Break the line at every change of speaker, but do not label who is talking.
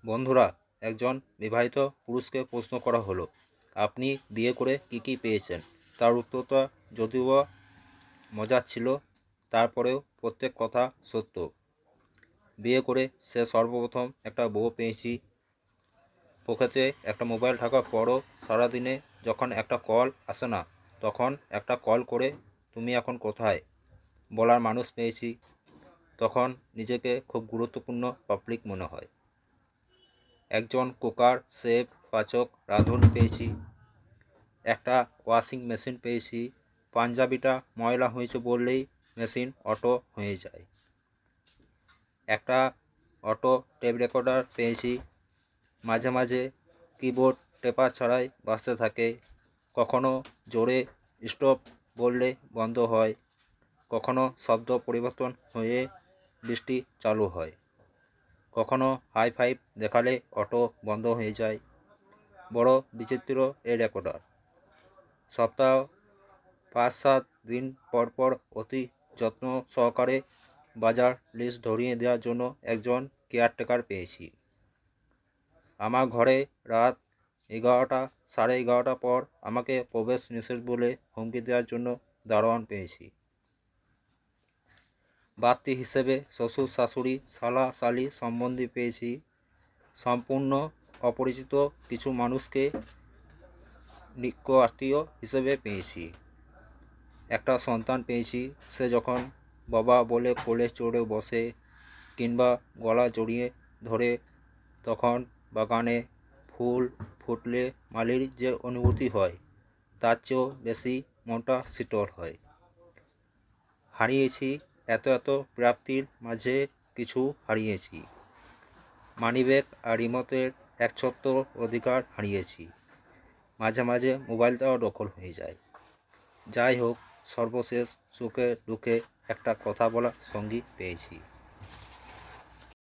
বন্ধুরা, একজন বিবাহিত পুরুষকে প্রশ্ন করা হলো, আপনি বিয়ে করে কি কি পেয়েছেন? তার উত্তরটা যদিও বা মজার ছিল, তারপরেও প্রত্যেক কথা সত্য। বিয়ে করে সে সর্বপ্রথম একটা বউ পেয়েছি। পকেটে একটা মোবাইল থাকার পরও সারাদিনে যখন একটা কল আসে না, তখন একটা কল করে তুমি এখন কোথায় বলার মানুষ পেয়েছি। তখন নিজেকে খুব গুরুত্বপূর্ণ পাবলিক মনে হয়। একজন কুকার, শেফ, পাচক, রাঁধুনি পেয়েছি। একটা ওয়াশিং মেশিন পেয়েছি। পাঞ্জাবিটা ময়লা হয়েছে বললেই মেশিন অটো হয়ে যায়। একটা অটো টেপ রেকর্ডার পেয়েছি। মাঝে মাঝে কিবোর্ড টেপা ছাড়াই বাজতে থাকে। কখনো জোরে স্টপ বললে বন্ধ হয়, কখনো শব্দ পরিবর্তন হয়ে বৃষ্টি চালু হয়, কখনো হাই ফাইভ দেখালে অটো বন্ধ হয়ে যায়। বড় বিচিত্র এই রেকর্ডার। সপ্তাহ ৫-৭ দিন পর পর অতি যত্ন সহকারে বাজার লিস্ট ধরিয়ে দেওয়ার জন্য একজন কেয়ারটেকার পেয়েছি। আমার ঘরে রাত ১১টা, ১১:৩০ পর আমাকে প্রবেশ নিষেধ বলে হুমকি দেওয়ার জন্য দারোয়ান পেয়েছি। বাড়তি হিসেবে শ্বশুর শাশুড়ি, শালা শালি সম্বন্ধী পেয়েছি। সম্পূর্ণ অপরিচিত কিছু মানুষকে নিকট আত্মীয় হিসেবে পেয়েছি। একটা সন্তান পেয়েছি। সে যখন বাবা বলে কোলে চড়ে বসে কিংবা গলা জড়িয়ে ধরে, তখন বাগানে ফুল ফুটলে মালির যে অনুভূতি হয়, তার চেয়েও বেশি মনটা শীতল হয়। হারিয়েছি এত এত প্রাপ্তির মাঝে কিছু হারিয়েছি। মানিব্যাগ আর রিমোটের একচ্ছত্র অধিকার হারিয়েছি। মাঝে মাঝে মোবাইলটাও দখল হয়ে যায়। যাই হোক, সর্বশেষ সুখে দুঃখে একটা কথা বলা সঙ্গী পেয়েছি।